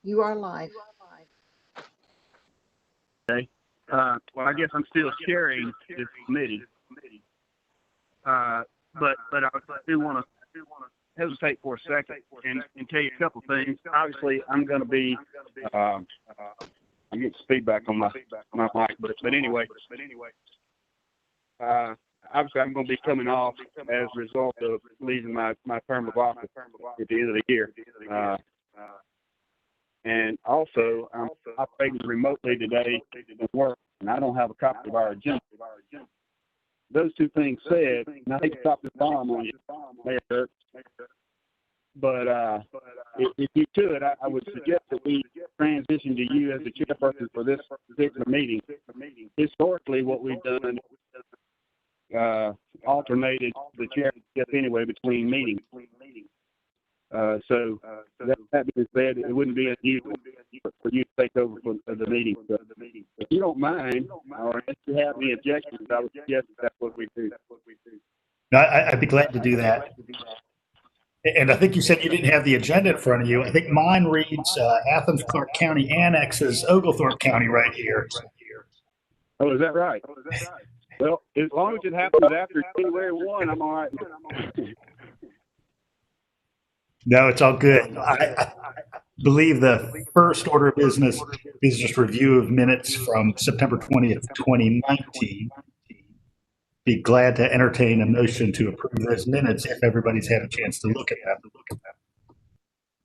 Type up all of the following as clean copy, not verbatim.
You are live. Okay. Well, I guess I'm still chairing this committee. But I do want to hesitate for a second and tell you a couple things. Obviously, I'm going to be. I'm getting feedback on my mic, but anyway. Obviously, I'm going to be coming off as a result of leaving my term of office at the end of the year. And also, I'm operating remotely today at work, and I don't have a copy of our agenda. Those two things said, and I hate to drop this bomb on you, Mayor, but if you could, I would suggest that we transition to you as the chairperson for this particular meeting. Historically, what we've done alternated the chairmanship anyway between meetings. So that being said, it wouldn't be unusual for you to take over for the meeting. So if you don't mind, or if you have any objections, I would suggest that's what we do. No, I'd be glad to do that. And I think you said you didn't have the agenda in front of you. I think mine reads Athens-Clarke County annexes Oglethorpe County right here. Oh, is that right? Well, as long as it happens after January 1, I'm all right. No, it's all good. I believe the first order of business is just review of minutes from September 20th, 2019. Be glad to entertain a motion to approve those minutes if everybody's had a chance to look at them.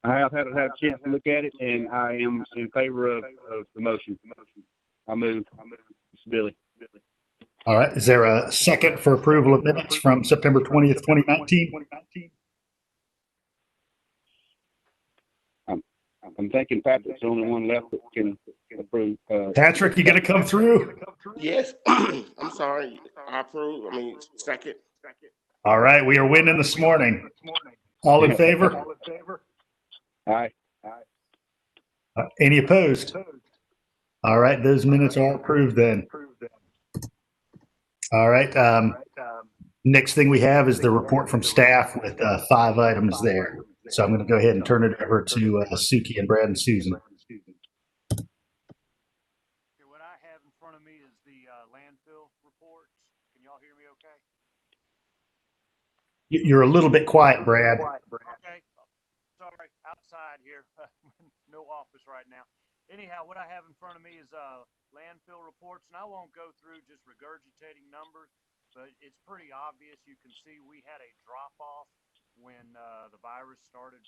I have had a chance to look at it, and I am in favor of the motion. I move. It's Billy. All right. Is there a second for approval of minutes from September 20th, 2019? I'm thinking Patrick's the only one left that can approve. Patrick, you gonna come through? Yes. I'm sorry. I approve. Second. All right. We are winning this morning. All in favor? Aye. Any opposed? All right. Those minutes are approved then. All right. Next thing we have is the report from staff with 5 items there. So I'm going to go ahead and turn it over to Suki and Brad and Susan. What I have in front of me is the landfill reports. Can y'all hear me okay? You're a little bit quiet, Brad. Okay. Sorry, outside here. No office right now. Anyhow, what I have in front of me is landfill reports, and I won't go through just regurgitating numbers, but it's pretty obvious. You can see we had a drop-off when the virus started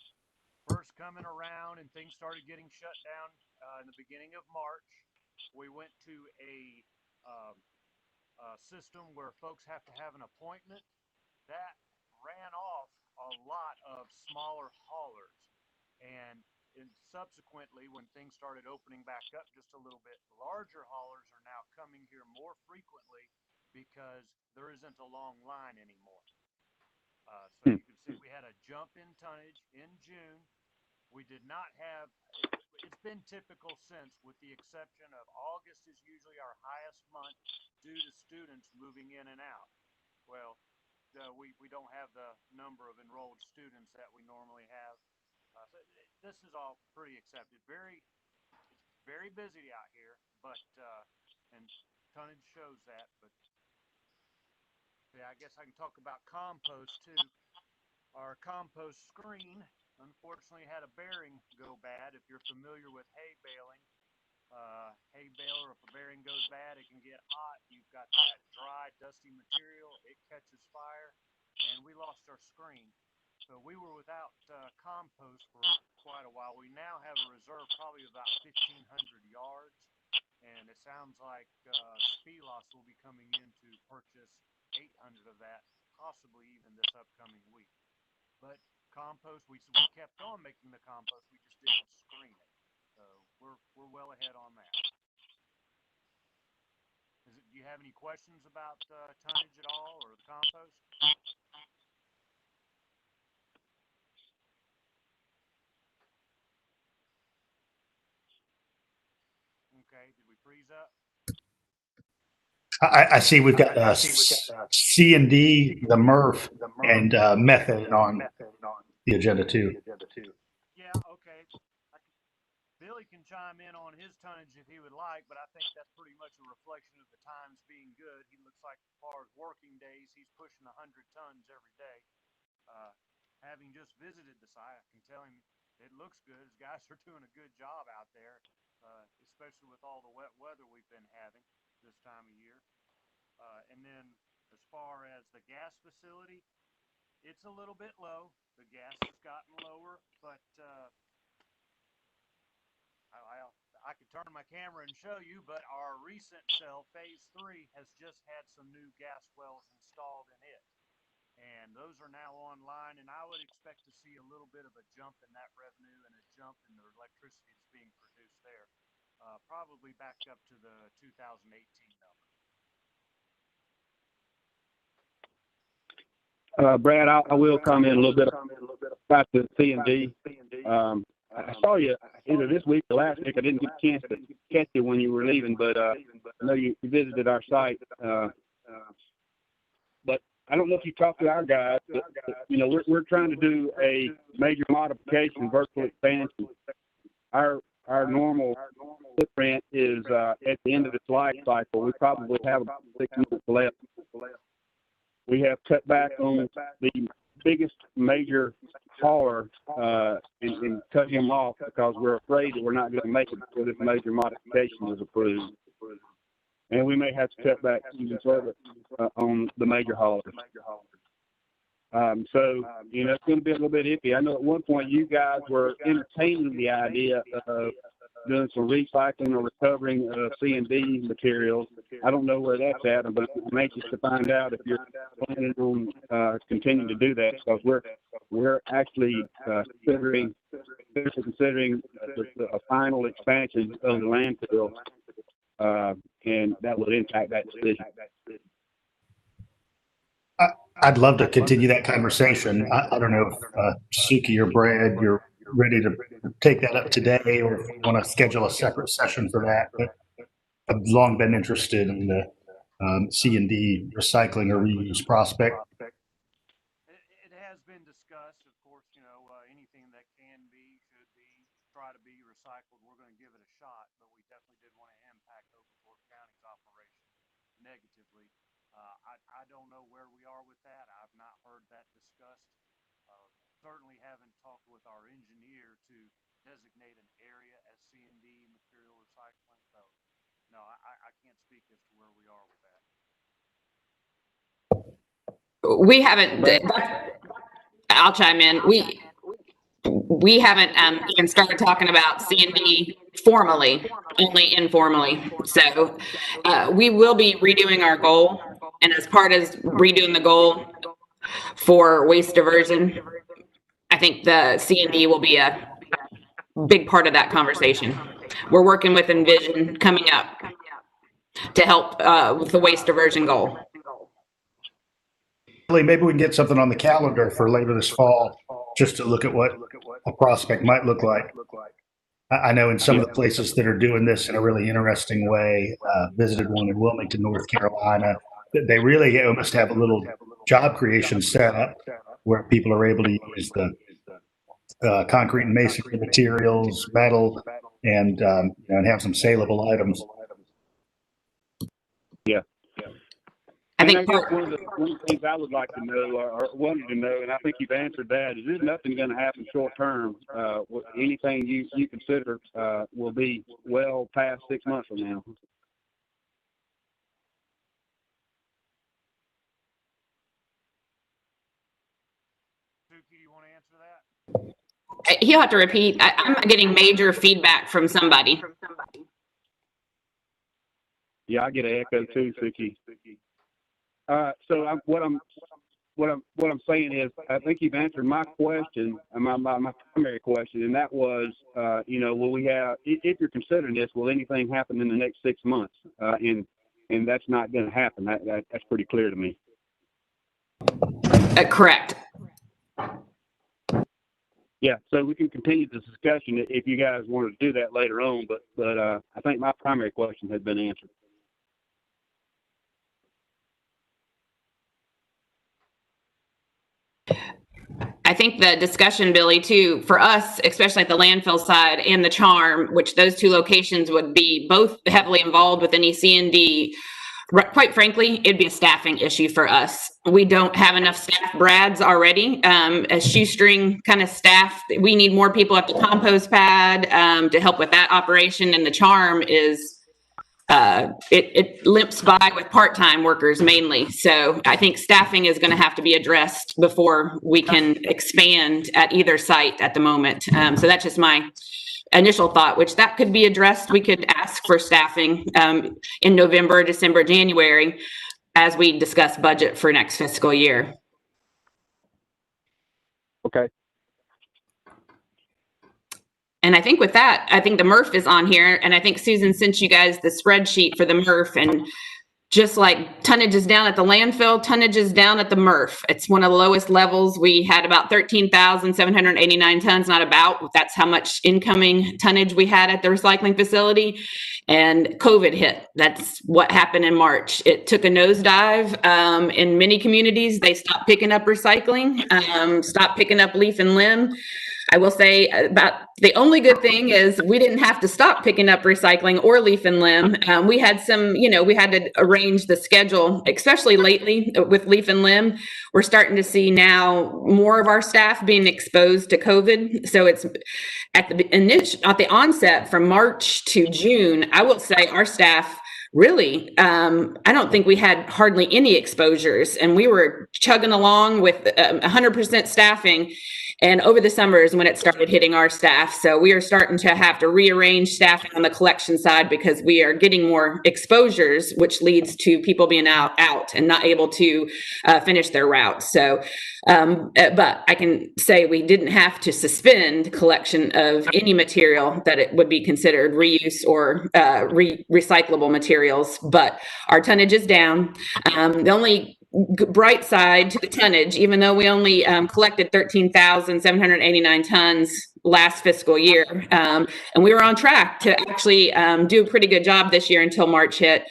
first coming around and things started getting shut down in the beginning of March. We went to a system where folks have to have an appointment. That ran off a lot of smaller haulers. And subsequently, when things started opening back up just a little bit, larger haulers are now coming here more frequently because there isn't a long line anymore. So you can see we had a jump in tonnage in June. We did not have, it's been typical since, with the exception of August is usually our highest month due to students moving in and out. Well, we don't have the number of enrolled students that we normally have. So this is all pretty accepted. It's very busy out here, but and tonnage shows that. But yeah, I guess I can talk about compost too. Our compost screen unfortunately had a bearing go bad. If you're familiar with hay baling, hay baler, if a bearing goes bad, it can get hot. You've got that dry, dusty material. It catches fire, and we lost our screen. So we were without compost for quite a while. We now have a reserve probably about 1,500 yards, and it sounds like Spelos will be coming in to purchase 800 of that, possibly even this upcoming week. But compost, we kept on making the compost. We just didn't screen it. So we're well ahead on that. Do you have any questions about tonnage at all or the compost? Okay, did we freeze up? I see we've got C and D, the MRF, and method on the agenda too. Yeah, okay. Billy can chime in on his tonnage if he would like, but I think that's pretty much a reflection of the times being good. He looks like as far as working days, he's pushing 100 tons every day. Having just visited the site, I can tell him it looks good. His guys are doing a good job out there, especially with all the wet weather we've been having this time of year. And then as far as the gas facility, it's a little bit low. The gas has gotten lower, but I could turn my camera and show you, but our recent cell, phase 3, has just had some new gas wells installed in it. And those are now online, and I would expect to see a little bit of a jump in that revenue and a jump in the electricity that's being produced there, probably back up to the 2018 number. Brad, I will comment a little bit about the C&D. I saw you either this week or last week. I didn't get a chance to catch you when you were leaving, but I know you visited our site. But I don't know if you talked to our guys, but you know, we're trying to do a major modification, vertical expansion. Our normal footprint is at the end of its life cycle. We probably have about 6 months left. We have cut back on the biggest major hauler and cut him off because we're afraid that we're not going to make it before this major modification is approved. And we may have to cut back even further on the major haulers. So, you know, it's going to be a little bit iffy. I know at one point you guys were entertaining the idea of doing some recycling or recovering of C&D materials. I don't know where that's at, but I'm anxious to find out if you're planning on continuing to do that, because we're actually considering a final expansion of the landfill, and that would impact that decision. I'd love to continue that conversation. I don't know if Suki or Brad, you're ready to take that up today, or if you want to schedule a separate session for that. But I've long been interested in the C&D recycling or reuse prospect. It has been discussed, of course. You know, anything that can be, should be, try to be recycled, we're going to give it a shot. But we definitely did want to impact Oglethorpe County's operation negatively. I don't know where we are with that. I've not heard that discussed. Certainly haven't talked with our engineer to designate an area as C&D material recycling. So, no, I can't speak as to where we are with that. We haven't. I'll chime in. We haven't even started talking about C&D formally, only informally. So we will be redoing our goal, and as part of redoing the goal for waste diversion, I think the C&D will be a big part of that conversation. We're working with Envision coming up to help with the waste diversion goal. Maybe we can get something on the calendar for later this fall, just to look at what a prospect might look like. I know in some of the places that are doing this in a really interesting way, visited one in Wilmington, North Carolina, they really almost have a little job creation set up where people are able to use the concrete and masonry materials, metal, and have some saleable items. Yeah. I think one of the things I would like to know, or wanted to know, and I think you've answered that, is there's nothing going to happen short term. Anything you consider will be well past 6 months from now. Suki, you want to answer that? He'll have to repeat. I'm getting major feedback from somebody. Yeah, I get an echo too, Suki. So what I'm saying is, I think you've answered my question, my primary question, and that was, will we have, if you're considering this, will anything happen in the next 6 months? And that's not going to happen. That's pretty clear to me. Correct. Yeah, so we can continue this discussion if you guys wanted to do that later on, but I think my primary question has been answered. I think the discussion, Billy, too, for us, especially at the landfill side and the Charm, which those two locations would be both heavily involved with any C&D, quite frankly, it'd be a staffing issue for us. We don't have enough staff Brads already. A shoestring kind of staff. We need more people at the compost pad to help with that operation. And the Charm is, it limps by with part-time workers mainly. So I think staffing is going to have to be addressed before we can expand at either site at the moment. So that's just my initial thought, which that could be addressed. We could ask for staffing in November, December, January, as we discuss budget for next fiscal year. Okay. And I think with that, I think the MRF is on here. And I think Susan sent you guys the spreadsheet for the MRF, and just like tonnage is down at the landfill, tonnage is down at the MRF. It's one of the lowest levels. We had about 13,789 tons, not about, that's how much incoming tonnage we had at the recycling facility. And COVID hit. That's what happened in March. It took a nosedive in many communities. They stopped picking up recycling, stopped picking up leaf and limb. I will say about the only good thing is we didn't have to stop picking up recycling or leaf and limb. We had some, we had to arrange the schedule, especially lately with leaf and limb. We're starting to see now more of our staff being exposed to COVID. So it's at the onset from March to June, I will say our staff really, I don't think we had hardly any exposures, and we were chugging along with 100% staffing. And over the summer is when it started hitting our staff. So we are starting to have to rearrange staffing on the collection side because we are getting more exposures, which leads to people being out and not able to finish their routes. So, but I can say we didn't have to suspend collection of any material that it would be considered reuse or recyclable materials, but our tonnage is down. The only bright side to the tonnage, even though we only collected 13,789 tons last fiscal year, and we were on track to actually do a pretty good job this year until March hit.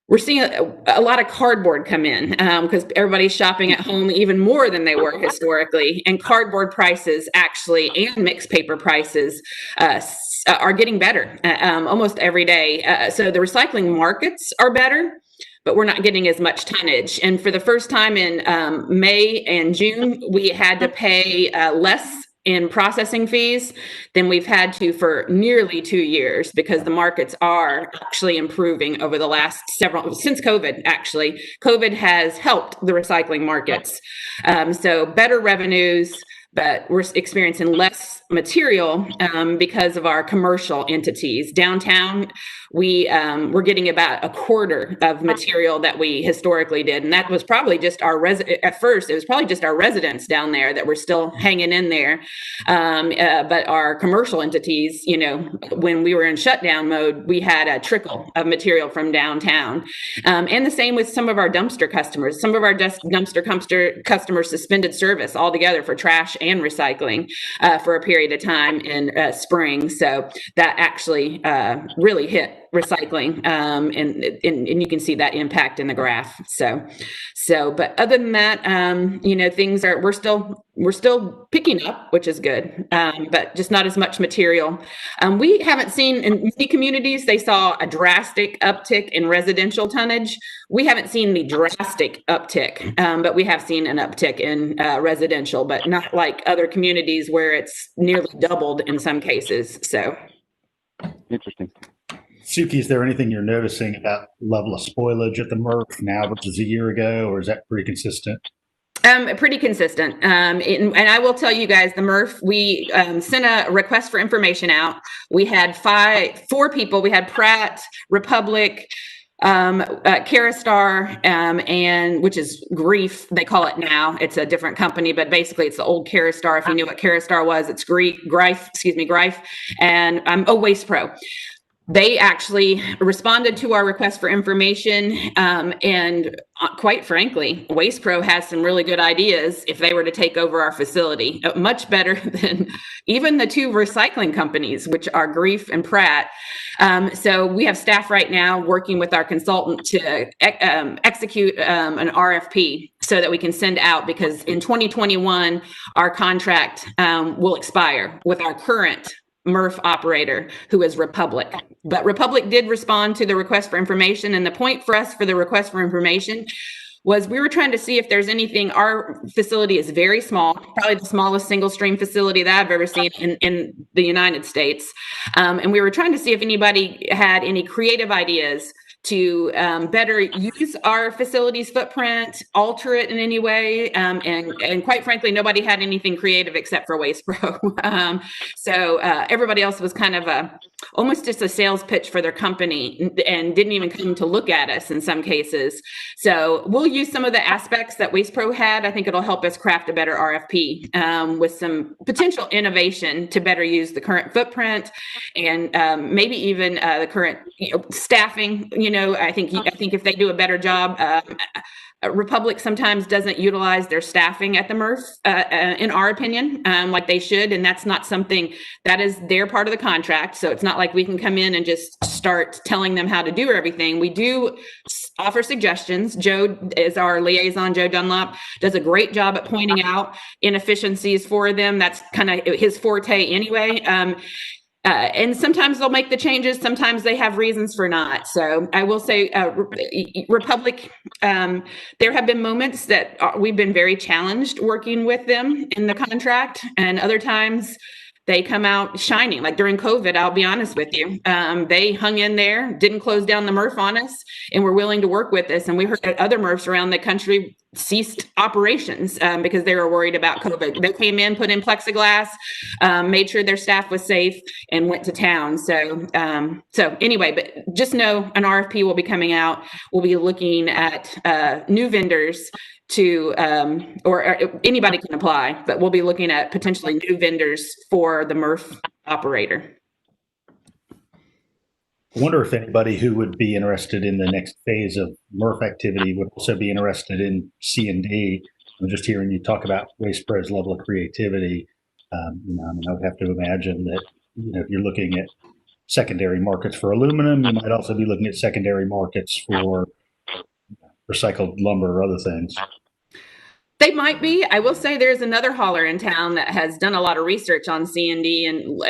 We're seeing a lot of cardboard come in because everybody's shopping at home even more than they were historically, and cardboard prices actually and mixed paper prices are getting better almost every day. So the recycling markets are better, but we're not getting as much tonnage. And for the first time in May and June, we had to pay less in processing fees than we've had to for nearly 2 years, because the markets are actually improving over the last since COVID, actually. COVID has helped the recycling markets. So better revenues, but we're experiencing less material because of our commercial entities. Downtown, we're getting about a quarter of material that we historically did. And that was probably just at first, it was probably just our residents down there that were still hanging in there. But our commercial entities, when we were in shutdown mode, we had a trickle of material from downtown. And the same with some of our dumpster customers. Some of our dumpster customers suspended service altogether for trash and recycling for a period of time in spring. So that actually really hit recycling, and you can see that impact in the graph. So, but other than that, things are, we're still picking up, which is good, but just not as much material. We haven't seen in many communities, they saw a drastic uptick in residential tonnage. We haven't seen the drastic uptick, but we have seen an uptick in residential, but not like other communities where it's nearly doubled in some cases. So Interesting. Suki, is there anything you're noticing about level of spoilage at the MRF now versus a year ago, or is that pretty consistent? Pretty consistent. And I will tell you guys, the MRF, we sent a request for information out. We had four people. We had Pratt, Republic, Caristar, and which is Grief, they call it now. It's a different company, but basically it's the old Caristar. If you knew what Caristar was, it's Greif, and Waste Pro. They actually responded to our request for information, and quite frankly, Waste Pro has some really good ideas if they were to take over our facility, much better than even the two recycling companies, which are Grief and Pratt. So we have staff right now working with our consultant to execute an RFP so that we can send out, because in 2021, our contract will expire with our current MRF operator, who is Republic. But Republic did respond to the request for information. And the point for us for the request for information was we were trying to see if there's anything. Our facility is very small, probably the smallest single stream facility that I've ever seen in the United States. And we were trying to see if anybody had any creative ideas to better use our facility's footprint, alter it in any way. And quite frankly, nobody had anything creative except for Waste Pro. So everybody else was kind of almost just a sales pitch for their company and didn't even come to look at us in some cases. So we'll use some of the aspects that Waste Pro had. I think it'll help us craft a better RFP with some potential innovation to better use the current footprint and maybe even the current staffing. I think if they do a better job, Republic sometimes doesn't utilize their staffing at the MRF, in our opinion, like they should. And that's not something that is their part of the contract. So it's not like we can come in and just start telling them how to do everything. We do offer suggestions. Joe is our liaison. Joe Dunlop does a great job at pointing out inefficiencies for them. That's kind of his forte anyway. And sometimes they'll make the changes. Sometimes they have reasons for not. So I will say, Republic, there have been moments that we've been very challenged working with them in the contract, and other times they come out shining. Like during COVID, I'll be honest with you, they hung in there, didn't close down the MRF on us, and were willing to work with us. And we heard that other MRFs around the country ceased operations because they were worried about COVID. They came in, put in plexiglass, made sure their staff was safe, and went to town. So anyway, but just know an RFP will be coming out. We'll be looking at new vendors to, or anybody can apply, but we'll be looking at potentially new vendors for the MRF operator. I wonder if anybody who would be interested in the next phase of MRF activity would also be interested in C&D. I'm just hearing you talk about Waste Pro's level of creativity. I would have to imagine that, if you're looking at secondary markets for aluminum, you might also be looking at secondary markets for recycled lumber or other things. They might be. I will say there's another hauler in town that has done a lot of research on C&D and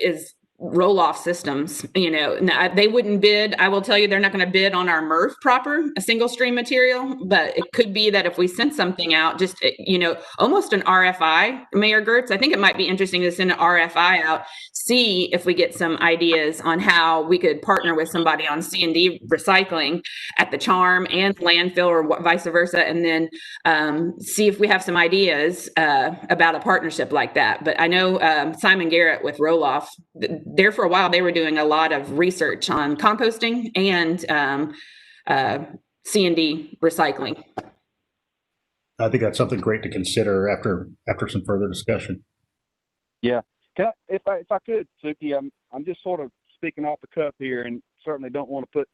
is roll-off systems. They wouldn't bid. I will tell you, they're not going to bid on our MRF proper, a single stream material, but it could be that if we send something out, just, almost an RFI, Mayor Gertz, I think it might be interesting to send an RFI out, see if we get some ideas on how we could partner with somebody on C&D recycling at the Charm and landfill, or vice versa, and then see if we have some ideas about a partnership like that. But I know Simon Garrett with Roll-Off, there for a while, they were doing a lot of research on composting and C&D recycling. I think that's something great to consider after some further discussion. Yeah. If I could, Suki, I'm just sort of speaking off the cuff here, and certainly don't want to put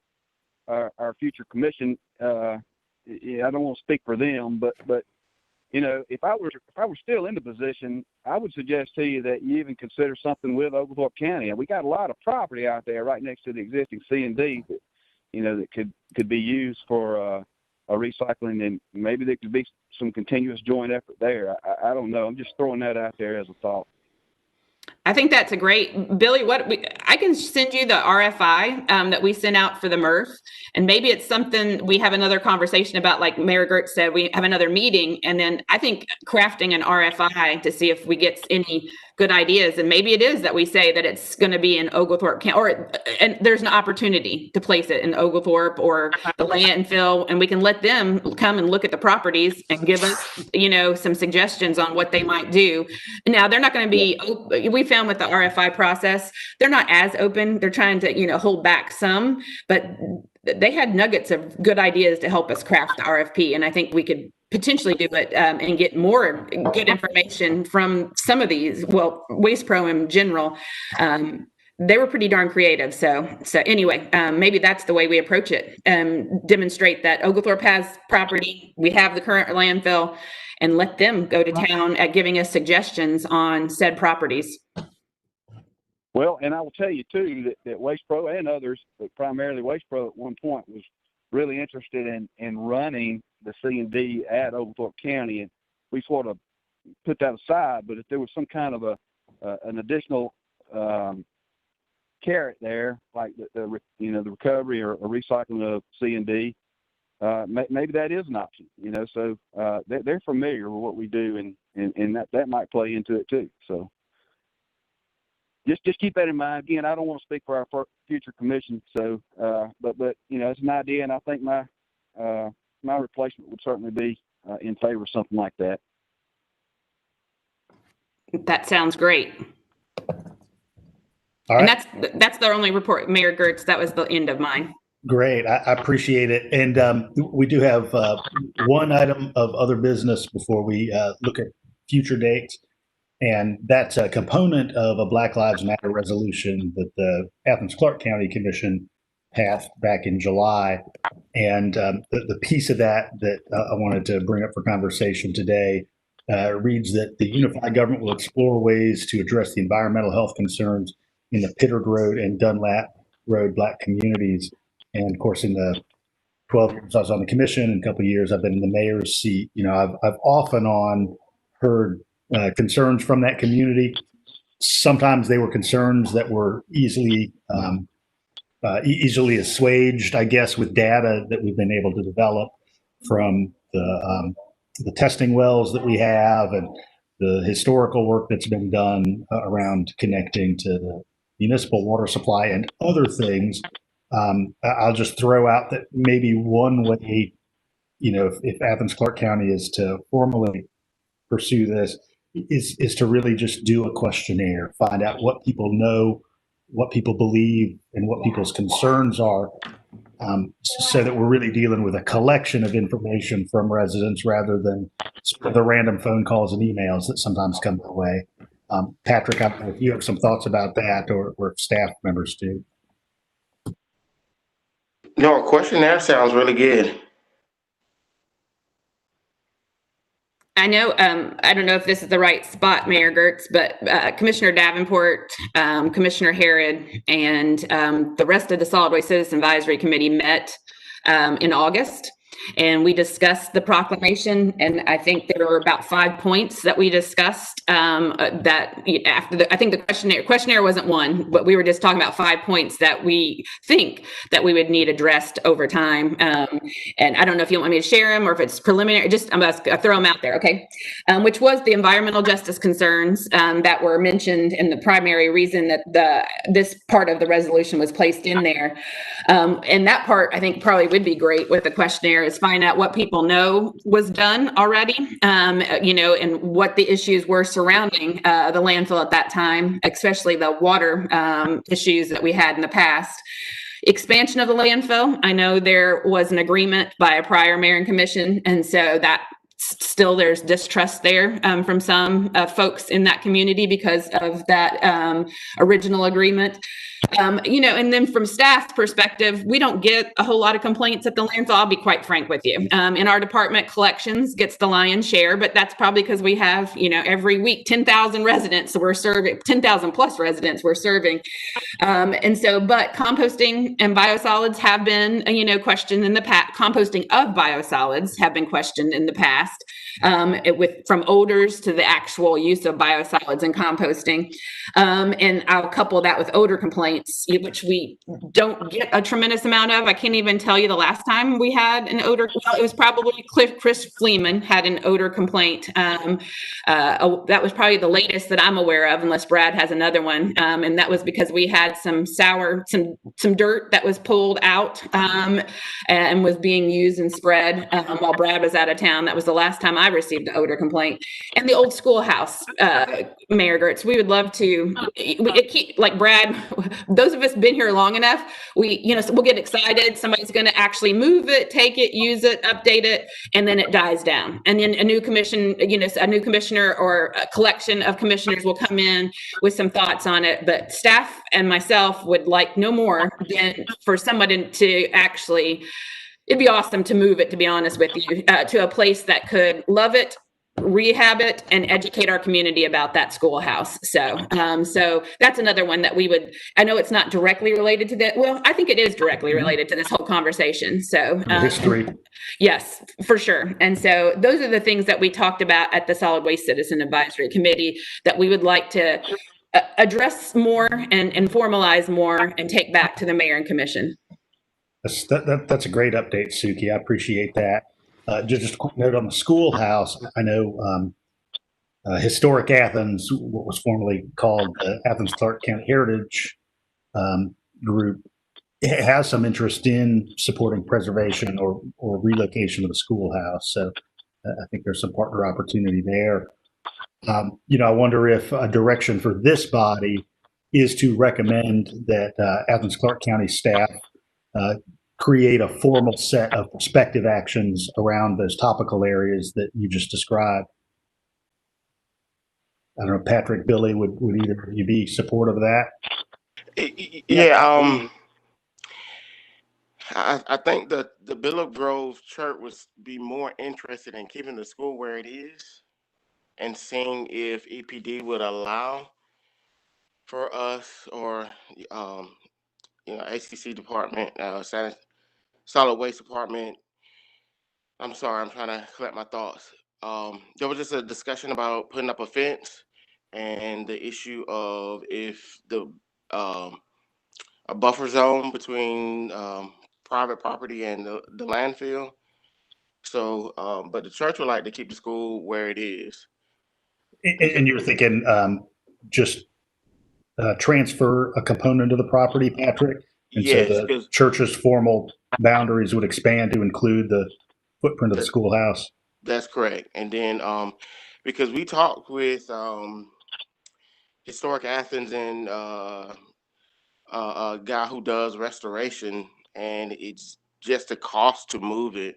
our future commission. I don't want to speak for them, but if I were still in the position, I would suggest to you that you even consider something with Oglethorpe County. And we got a lot of property out there right next to the existing C&D that, that could be used for a recycling, and maybe there could be some continuous joint effort there. I don't know. I'm just throwing that out there as a thought. I think that's a great, Billy, I can send you the RFI that we sent out for the MRF, and maybe it's something we have another conversation about, like Mayor Gertz said, we have another meeting, and then I think crafting an RFI to see if we get any good ideas, and maybe it is that we say that it's going to be in Oglethorpe County, and there's an opportunity to place it in Oglethorpe or the landfill, and we can let them come and look at the properties and give us, some suggestions on what they might do. Now, they're not going to be, we found with the RFI process, they're not as open. They're trying to, hold back some, but they had nuggets of good ideas to help us craft the RFP. And I think we could potentially do it and get more good information from some of these, Waste Pro in general. They were pretty darn creative. So anyway, maybe that's the way we approach it. Demonstrate that Oglethorpe has property. We have the current landfill, and let them go to town at giving us suggestions on said properties. Well, and I will tell you too that Waste Pro and others, but primarily Waste Pro at one point was really interested in running the C&D at Oglethorpe County, and we sort of put that aside. But if there was some kind of an additional carrot there, like the recovery or recycling of C&D, maybe that is an option. So they're familiar with what we do, and that might play into it too. So just keep that in mind. Again, I don't want to speak for our future commission. So, but it's an idea, and I think my replacement would certainly be in favor of something like that. That sounds great. All right. And that's the only report, Mayor Gertz. That was the end of mine. Great. I appreciate it. And we do have one item of other business before we look at future dates. And that's a component of a Black Lives Matter resolution that the Athens-Clarke County Commission passed back in July. And the piece of that I wanted to bring up for conversation today reads that the unified government will explore ways to address the environmental health concerns in the Pittard Road and Dunlap Road Black communities. And of course, in the 12 years I was on the commission and a couple of years I've been in the mayor's seat, I've off and on heard concerns from that community. Sometimes they were concerns that were easily assuaged, I guess, with data that we've been able to develop from the testing wells that we have and the historical work that's been done around connecting to the municipal water supply and other things. I'll just throw out that maybe one way, if Athens-Clarke County is to formally pursue this, is to really just do a questionnaire, find out what people know, what people believe, and what people's concerns are, so that we're really dealing with a collection of information from residents rather than the random phone calls and emails that sometimes come our way. Patrick, I don't know if you have some thoughts about that or if staff members do. No, a questionnaire sounds really good. I know, I don't know if this is the right spot, Mayor Gertz, but Commissioner Davenport, Commissioner Harrod, and the rest of the Solid Waste Citizen Advisory Committee met in August. And we discussed the proclamation, and I think there were about 5 points that we discussed that after I think the questionnaire wasn't one, but we were just talking about 5 points that we think that we would need addressed over time. And I don't know if you want me to share them or if it's preliminary, I'm going to throw them out there, okay? Which was the environmental justice concerns that were mentioned in the primary reason that this part of the resolution was placed in there. And that part I think probably would be great with the questionnaire, is find out what people know was done already, and what the issues were surrounding the landfill at that time, especially the water issues that we had in the past. Expansion of the landfill. I know there was an agreement by a prior mayor and commission, and so that still there's distrust there from some folks in that community because of that original agreement. And then from staff's perspective, we don't get a whole lot of complaints at the landfill. I'll be quite frank with you. In our department, collections gets the lion's share, but that's probably because we have, every week 10,000 residents. So we're serving 10,000 plus residents we're serving. But composting and biosolids have been, questioned in the past. Composting of biosolids have been questioned in the past, from odors to the actual use of biosolids and composting. And I'll couple that with odor complaints, which we don't get a tremendous amount of. I can't even tell you the last time we had an odor. Well, it was probably Chris Fleeman had an odor complaint. That was probably the latest that I'm aware of, unless Brad has another one. And that was because we had some dirt that was pulled out and was being used and spread while Brad was out of town. That was the last time I received an odor complaint. And the old schoolhouse, Mayor Gertz, we would love to, like Brad, those of us been here long enough, we'll get excited. Somebody's going to actually move it, take it, use it, update it, and then it dies down. And then a new commissioner or a collection of commissioners will come in with some thoughts on it. But staff and myself would like no more than for somebody to actually, it'd be awesome to move it, to be honest with you, to a place that could love it, rehab it and educate our community about that schoolhouse. So that's another one that we would, I know it's not directly related to that. Well, I think it is directly related to this whole conversation. So History. yes, for sure. And so those are the things that we talked about at the Solid Waste Citizen Advisory Committee that we would like to address more and formalize more and take back to the mayor and commission. That's a great update, Suki. I appreciate that. Just a quick note on the schoolhouse. I know Historic Athens, what was formerly called the Athens-Clarke County Heritage Group, has some interest in supporting preservation or relocation of the schoolhouse. So I think there's some partner opportunity there. I wonder if a direction for this body is to recommend that Athens-Clarke County staff create a formal set of prospective actions around those topical areas that you just described. I don't know, Patrick, Billy, would either of you be supportive of that? Yeah, I think the Willow Grove Church would be more interested in keeping the school where it is and seeing if EPD would allow for us or ACC department, solid waste department. I'm sorry, I'm trying to collect my thoughts. There was just a discussion about putting up a fence and the issue of if the a buffer zone between private property and the landfill. So, but the church would like to keep the school where it is. And you're thinking just transfer a component of the property, Patrick? And so Yes, the because church's formal boundaries would expand to include the footprint of the schoolhouse? that's correct. And then because we talked with Historic Athens and a guy who does restoration, and it's just the cost to move it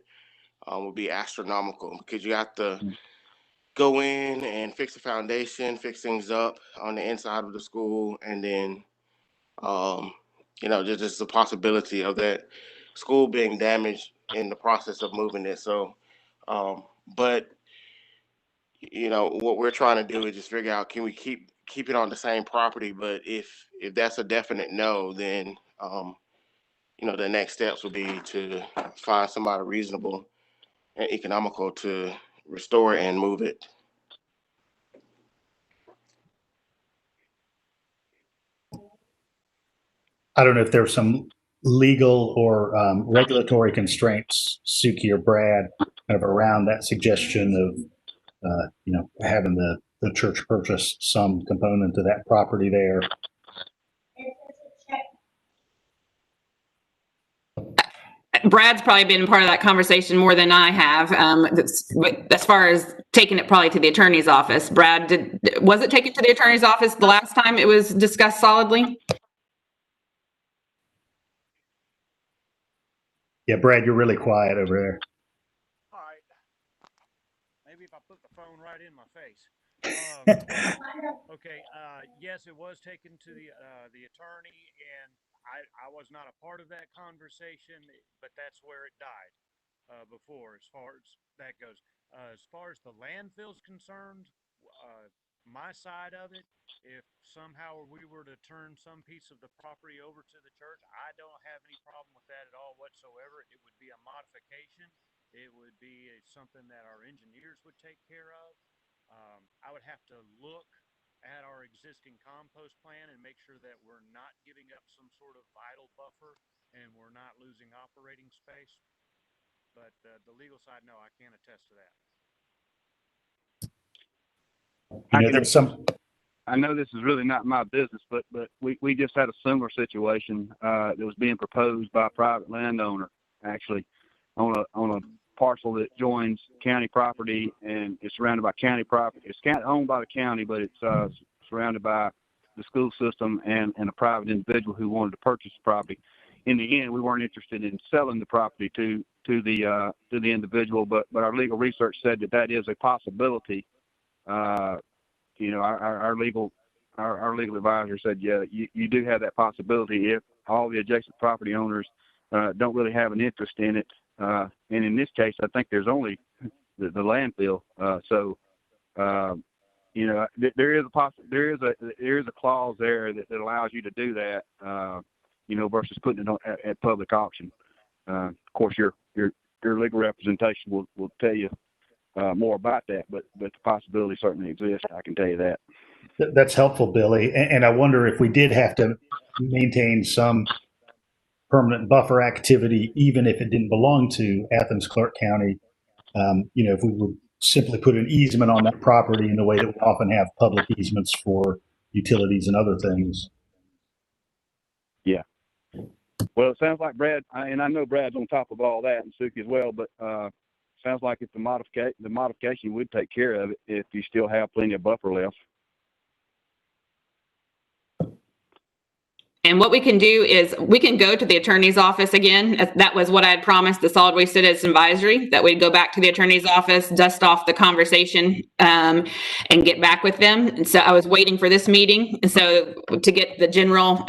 would be astronomical because you have to go in and fix the foundation, fix things up on the inside of the school, and then there's just a possibility of that school being damaged in the process of moving it. So, but what we're trying to do is just figure out, can we keep it on the same property? But if that's a definite no, then the next steps would be to find somebody reasonable and economical to restore and move it. I don't know if there's some legal or regulatory constraints, Suki or Brad, kind of around that suggestion of, having the church purchase some component of that property there. Brad's probably been part of that conversation more than I have. But as far as taking it probably to the attorney's office, Brad, was it taken to the attorney's office the last time it was discussed solidly? Yeah, Brad, you're really quiet over there. All right. Maybe if I put the phone right in my face. Okay. Yes, it was taken to the attorney, and I was not a part of that conversation, but that's where it died before, as far as that goes. As far as the landfill's concerned, my side of it, if somehow we were to turn some piece of the property over to the church, I don't have any problem with that at all whatsoever. It would be a modification. It would be something that our engineers would take care of. I would have to look at our existing compost plan and make sure that we're not giving up some sort of vital buffer and we're not losing operating space. But the legal side, no, I can't attest to that. I know this is really not my business, but we just had a similar situation that was being proposed by a private landowner, actually, on a parcel that joins county property, and it's surrounded by county property. It's owned by the county, but it's surrounded by the school system and a private individual who wanted to purchase the property. In the end, we weren't interested in selling the property to the individual, but our legal research said that is a possibility. Our legal advisor said, yeah, you do have that possibility if all the adjacent property owners don't really have an interest in it. And in this case, I think there's only the landfill. So You know, there is a clause there that allows you to do that. You know, versus putting it on at public auction. Of course, your legal representation will tell you more about that, but the possibility certainly exists. I can tell you that. That's helpful, Billy. And I wonder if we did have to maintain some permanent buffer activity, even if it didn't belong to Athens-Clarke County. You know, if we would simply put an easement on that property in the way that we often have public easements for utilities and other things. Yeah. Well, it sounds like Brad, and I know Brad's on top of all that, and Suki as well, but sounds like if the modification would take care of it if you still have plenty of buffer left. And what we can do is we can go to the attorney's office again. That was what I had promised the Solid Waste Citizen Advisory, that we'd go back to the attorney's office, dust off the conversation, and get back with them. And so I was waiting for this meeting. And so to get the general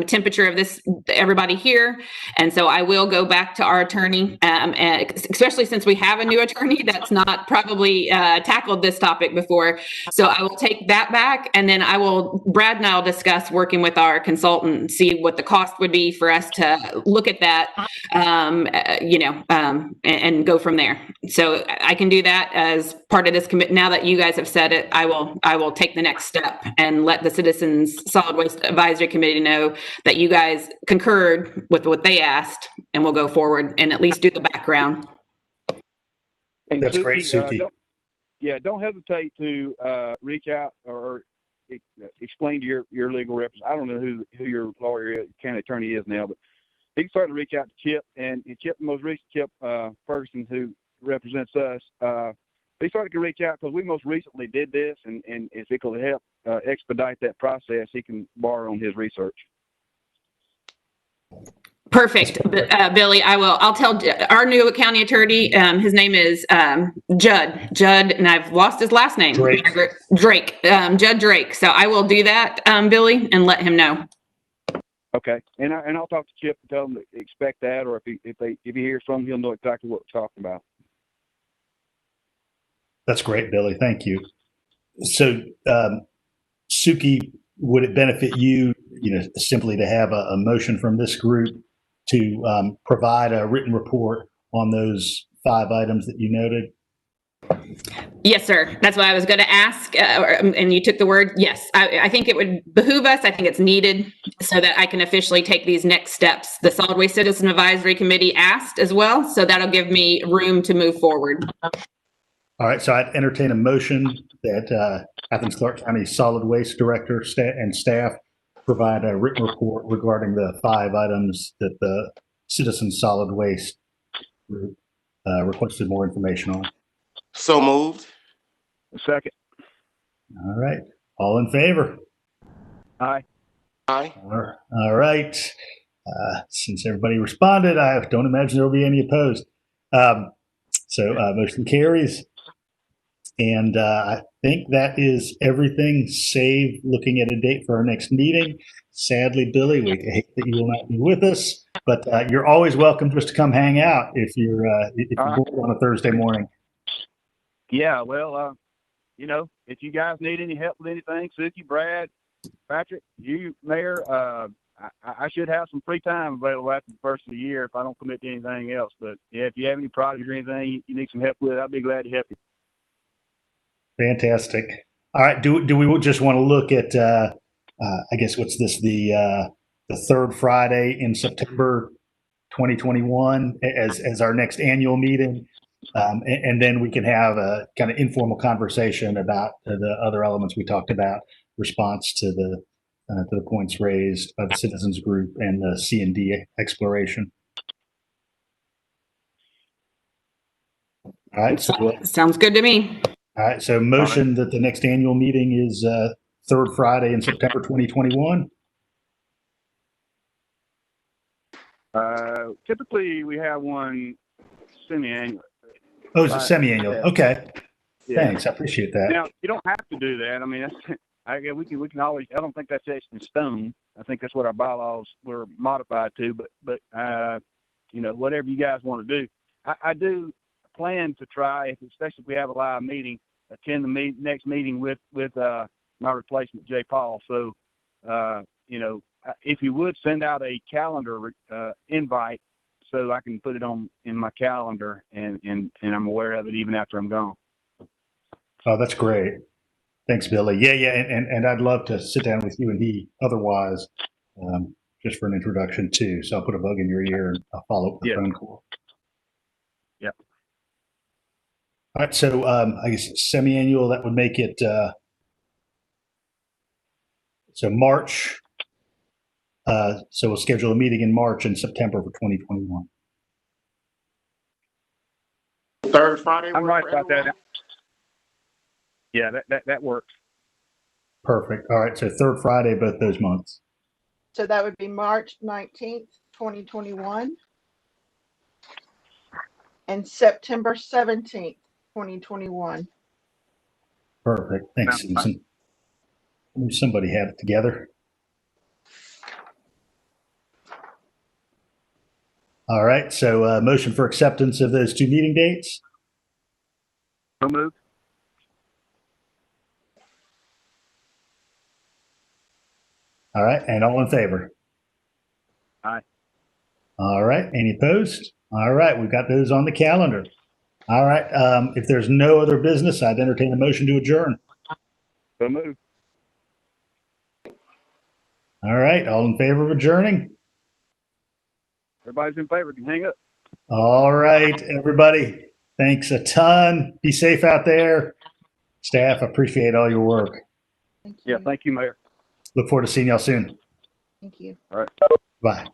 temperature of this, everybody here. And so I will go back to our attorney, and especially since we have a new attorney that's not probably tackled this topic before. So I will take that back, and then Brad and I will discuss working with our consultant and see what the cost would be for us to look at that, and go from there. So I can do that as part of this commit. Now that you guys have said it, I will take the next step and let the Citizens Solid Waste Advisory Committee know that you guys concurred with what they asked, and we'll go forward and at least do the background. And That's great, Suki. Don't hesitate to reach out or explain to your legal representative. I don't know who your lawyer, county attorney is now, but he can certainly reach out to Chip, and Chip, the most recent Chip Ferguson, who represents us. He certainly can reach out because we most recently did this, and if it could help expedite that process, he can borrow on his research. Perfect, Billy. I'll tell our new county attorney. His name is Judd, and I've lost his last name. Drake. Judd Drake. So I will do that, Billy, and let him know. Okay, and I'll talk to Chip and tell him to expect that, or if he hears from him, he'll know exactly what we're talking about. That's great, Billy. Thank you. So, Suki, would it benefit you, simply to have a motion from this group to provide a written report on those 5 items that you noted? Yes, sir. That's what I was going to ask. And you took the word. Yes, I think it would behoove us. I think it's needed so that I can officially take these next steps. The Solid Waste Citizen Advisory Committee asked as well. So that'll give me room to move forward. All right. So I'd entertain a motion that Athens-Clarke County Solid Waste Director and staff provide a written report regarding the 5 items that the Citizen Solid Waste Group requested more information on. So moved. Second. All right. All in favor? Aye. Aye. All right. Since everybody responded, I don't imagine there will be any opposed. So motion carries. And I think that is everything, save looking at a date for our next meeting. Sadly, Billy, we hate that you will not be with us, but you're always welcome just to come hang out if you're bored on a Thursday morning. Yeah, well, if you guys need any help with anything, Suki, Brad, Patrick, you, Mayor, I should have some free time available after the first of the year if I don't commit to anything else. But yeah, if you have any projects or anything you need some help with, I'd be glad to help you. Fantastic. All right. Do we just want to look at, I guess, what's this, the third Friday in September 2021 as our next annual meeting? And then we can have a kind of informal conversation about the other elements we talked about, response to the points raised by the citizens group and the C&D exploration. All right. So sounds good to me. All right. So motion that the next annual meeting is third Friday in September 2021. Typically, we have one semi-annual. Oh, it's a semi-annual. Okay. Yeah. Thanks. I appreciate that. Now, you don't have to do that. I mean, we can always. I don't think that's etched in stone. I think that's what our bylaws were modified to. But whatever you guys want to do, I do plan to try, especially if we have a live meeting, attend the next meeting with my replacement, Jay Paul. So, you know, if you would send out a calendar invite so I can put it in my calendar and I'm aware of it even after I'm gone. Oh, that's great. Thanks, Billy. Yeah, and I'd love to sit down with you and he otherwise, just for an introduction too. So I'll put a bug in your ear and I'll follow up with a phone call. Yeah. All right, so I guess semi-annual, that would make it so March. So we'll schedule a meeting in March and September for 2021. Third Friday. I'm work right for about everyone? that. Yeah, that works. Perfect. All right, so third Friday, both those months. So that would be March 19th, 2021. And September 17th, 2021. Perfect. Thanks, Susan. Somebody had it together. All right, so motion for acceptance of those two meeting dates. So moved. All right, and all in favor? Aye. All right, any opposed? All right, we've got those on the calendar. All right, if there's no other business, I'd entertain a motion to adjourn. So moved. All right, all in favor of adjourning? Everybody's in favor. Can hang up. All right, everybody, thanks a ton. Be safe out there. Staff, appreciate all your work. Thank you. Yeah, thank you, Mayor. Look forward to seeing y'all soon. Thank you. All right. Bye.